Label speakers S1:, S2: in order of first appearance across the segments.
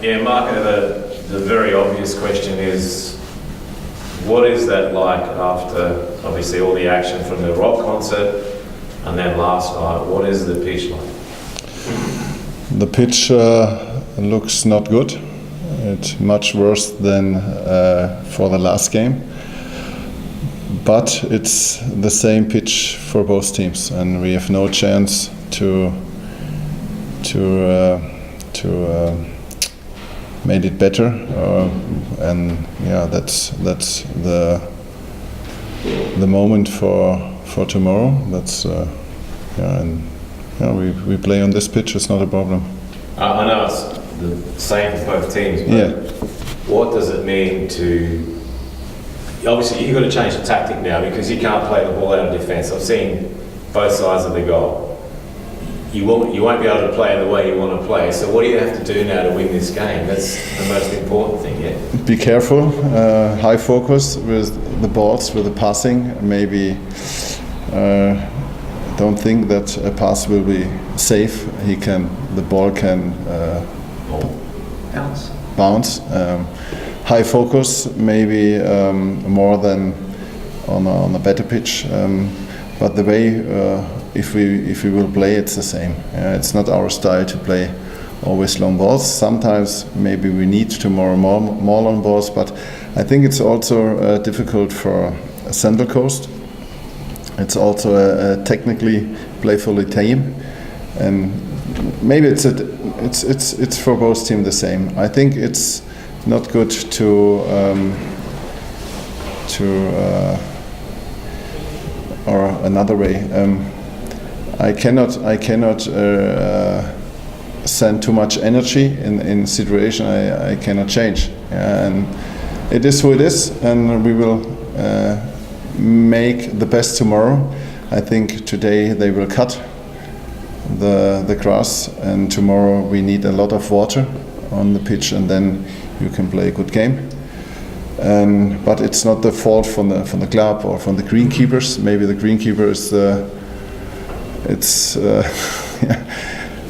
S1: Yeah, Mark, the very obvious question is, what is that like after, obviously, all the action from the rock concert and then last night? What is the pitch like?
S2: The pitch looks not good. It's much worse than for the last game. But it's the same pitch for both teams, and we have no chance to made it better, and yeah, that's the moment for tomorrow. That's yeah, and yeah, we play on this pitch. It's not a problem.
S1: I know it's the same for both teams, but
S2: yeah.
S1: What does it mean to? Obviously, you've got to change the tactic now because you can't play the ball out of defence. I've seen both sides of the goal. You won't be able to play the way you want to play. So what do you have to do now to win this game? That's the most important thing, yeah?
S2: Be careful, high focus with the balls, with the passing. Maybe don't think that a pass will be safe. The ball can bounce. High focus, maybe more than on a better pitch. But the way if we will play, it's the same. It's not our style to play always long balls. Sometimes maybe we need tomorrow more long balls, but I think it's also difficult for Central Coast. It's also a technically playful team, and maybe it's for both teams the same. I think it's not good to or another way. I cannot send too much energy in situation I cannot change, and it is who it is, and we will make the best tomorrow. I think today they will cut the grass, and tomorrow we need a lot of water on the pitch, and then you can play a good game. But it's not the fault from the club or from the greenkeepers. Maybe the greenkeeper is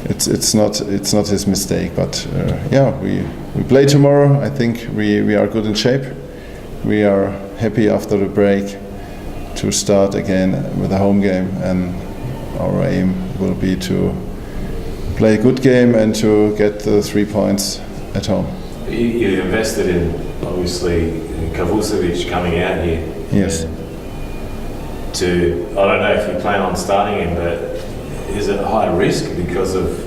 S2: it's not his mistake. But yeah, we play tomorrow. I think we are good in shape. We are happy after the break to start again with a home game, and our aim will be to play a good game and to get the 3 points at home.
S1: You invested in, obviously, Kavusevic coming out here.
S2: Yes.
S1: I don't know if you plan on starting him, but is it a high risk because of?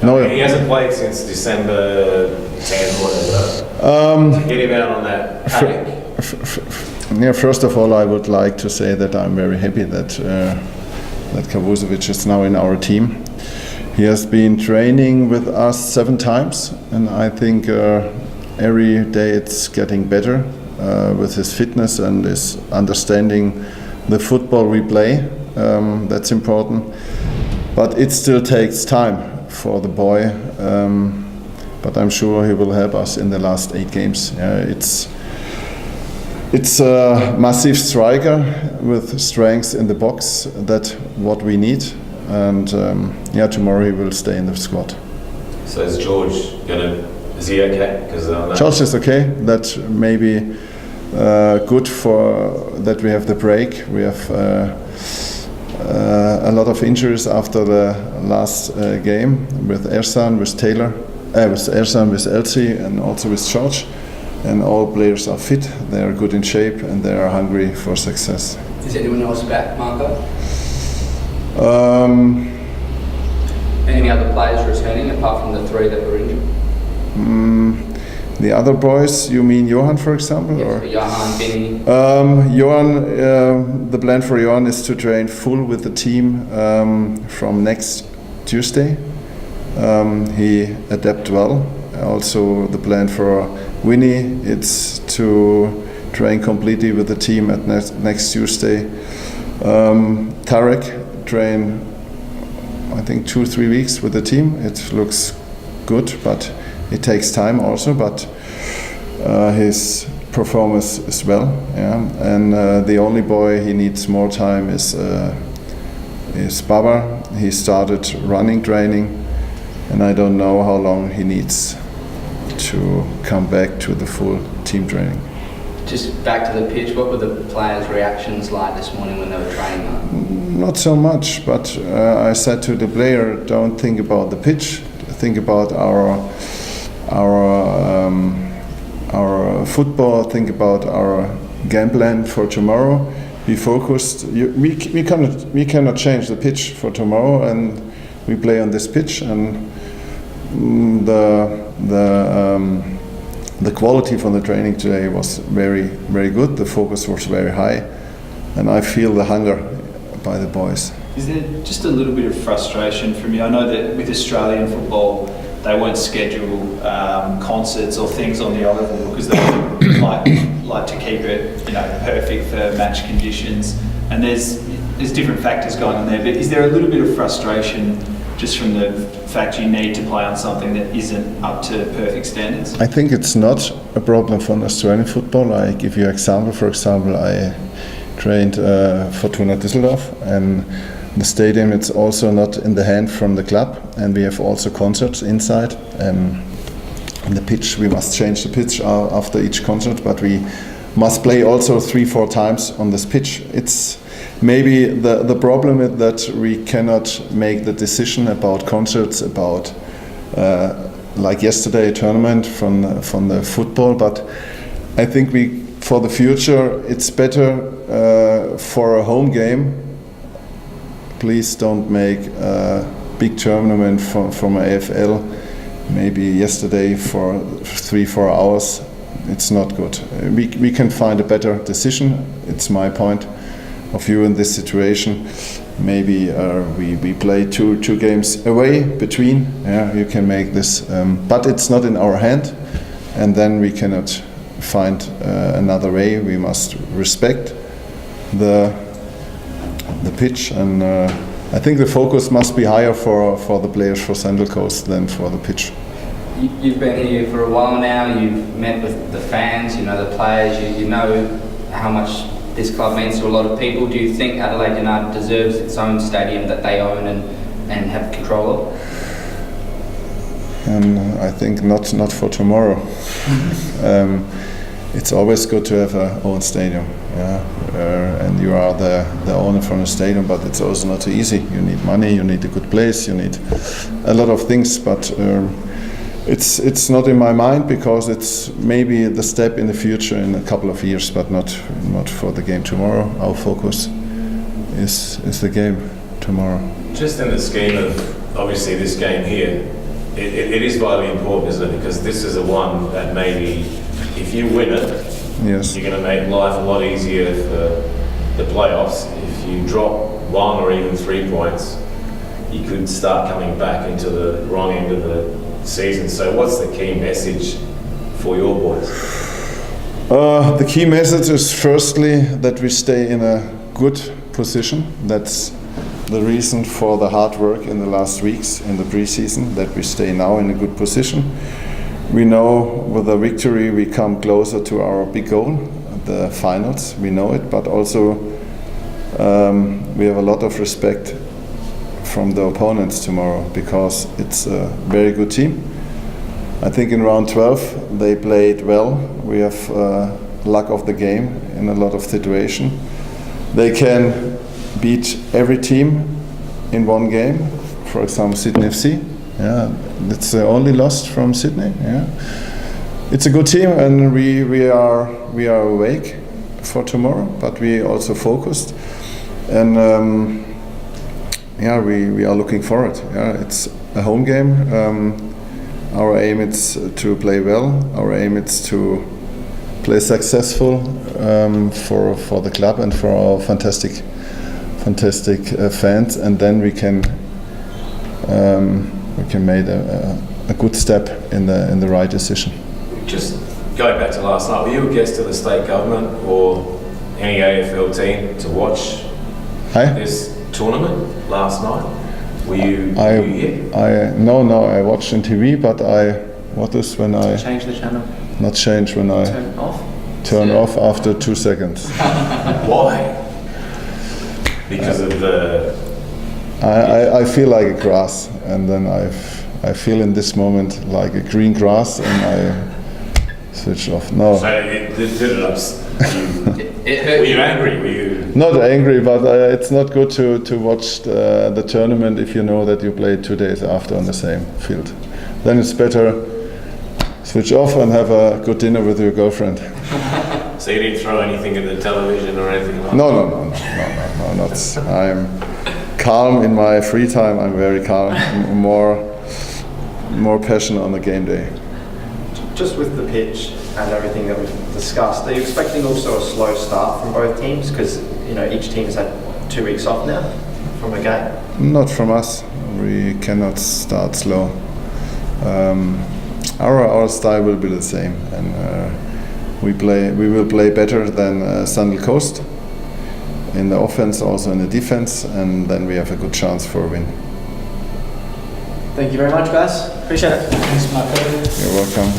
S2: No,
S1: he hasn't played since December 10 or whatever. Get him out on that paddock.
S2: Yeah. First of all, I would like to say that I'm very happy that Kavusevic is now in our team. He has been training with us 7 times, and I think every day it's getting better with his fitness and his understanding the football we play. That's important, but it still takes time for the boy. But I'm sure he will help us in the last 8 games. It's a massive striker with strength in the box. That's what we need. And yeah, tomorrow he will stay in the squad.
S1: So is George is he okay?
S2: George is okay. That may be good for that we have the break. We have a lot of injuries after the last game with Ersan, with Taylor, with Ersan, with Elsie, and also with George. And all players are fit. They are good in shape, and they are hungry for success.
S3: Is anyone else back, Marco? Any other players returning apart from the 3 that were injured?
S2: The other boys, you mean Johan, for example?
S3: Yes,
S2: or?
S3: Johan, Benny.
S2: Johan, the plan for Johan is to train full with the team from next Tuesday. He adapted well. Also, the plan for Winnie, it's to train completely with the team at next Tuesday. Tarek train, I think 2-3 weeks with the team. It looks good, but it takes time also. But his performance is well, yeah. And the only boy he needs more time is Baba. He started running training, and I don't know how long he needs to come back to the full team training.
S3: Just back to the pitch, what were the players' reactions like this morning when they were training?
S2: Not so much, but I said to the player, don't think about the pitch, think about our football, think about our game plan for tomorrow. Be focused. We cannot change the pitch for tomorrow, and we play on this pitch. And the quality from the training today was very, very good. The focus was very high, and I feel the hunger by the boys.
S4: Is there just a little bit of frustration from you? I know that with Australian football, they won't schedule concerts or things on the O-Level because they like to keep it, perfect for match conditions. And there's different factors going on there. But is there a little bit of frustration just from the fact you need to play on something that isn't up to perfect standards?
S2: I think it's not a problem for Australian football. I give you an example. For example, I trained Fortuna Düsseldorf, and the stadium, it's also not in the hand from the club, and we have also concerts inside. The pitch, we must change the pitch after each concert, but we must play also 3-4 times on this pitch. It's maybe the problem is that we cannot make the decision about concerts, about like yesterday a tournament from the football, but I think for the future it's better for a home game. Please don't make a big tournament from AFL. Maybe yesterday for 3-4 hours. It's not good. We can find a better decision. It's my point of view in this situation. Maybe we play two games away between. Yeah, you can make this, but it's not in our hand. And then we cannot find another way. We must respect the pitch, and I think the focus must be higher for the players for Central Coast than for the pitch.
S3: You've been here for a while now, you've met with the fans, the players, you know how much this club means to a lot of people. Do you think Adelaide United deserves its own stadium that they own and have control of?
S2: And I think not for tomorrow. It's always good to have our own stadium, and you are the owner from the stadium, but it's also not so easy. You need money, you need a good place, you need a lot of things, but it's not in my mind because it's maybe the step in the future in a couple of years, but not for the game tomorrow. Our focus is the game tomorrow.
S1: Just in the scheme of obviously this game here, it is vitally important, isn't it? Because this is the one that maybe if you win it,
S2: yes,
S1: you're going to make life a lot easier for the playoffs. If you drop 1 or even 3 points, you could start coming back into the wrong end of the season. So what's the key message for your boys?
S2: The key message is firstly that we stay in a good position. That's the reason for the hard work in the last weeks in the preseason, that we stay now in a good position. We know with a victory we come closer to our big goal, the finals. We know it, but also we have a lot of respect from the opponents tomorrow because it's a very good team. I think in round 12 they played well. We have luck of the game in a lot of situations. They can beat every team in one game. For example, Sydney FC. Yeah, it's the only loss from Sydney. Yeah, it's a good team, and we are awake for tomorrow, but we also focused, and we are looking forward. Yeah, it's a home game. Our aim is to play well. Our aim is to play successful for the club and for our fantastic fans, and then we can make a good step in the right decision.
S1: Just going back to last night, were you a guest of the state government or any AFL team to watch this tournament last night? Were you here?
S2: No, I watched on TV, but
S3: change the channel?
S2: Not change when I turn off after 2 seconds.
S1: Why? Because of the...
S2: I feel like a grass, and then I feel in this moment like a green grass, and I switch off. No,
S1: So it did it ups.
S3: It
S1: Were
S3: hurt
S1: you
S3: you.
S1: angry? Were you?
S2: not angry, but it's not good to watch the tournament if you know that you play 2 days after on the same field. Then it's better switch off and have a good dinner with your girlfriend.
S1: So you didn't throw anything at the television or anything like
S2: No, not. I'm calm in my free time. I'm very calm. More passion on the game day.
S5: Just with the pitch and everything that we've discussed, are you expecting also a slow start from both teams? Because each team has had 2 weeks off now from a game.
S2: Not from us. We cannot start slow. Our style will be the same, and we will play better than Sunday Coast in the offense, also in the defense, and then we have a good chance for a win.
S5: Thank you very much, guys. Appreciate it.
S2: You're welcome.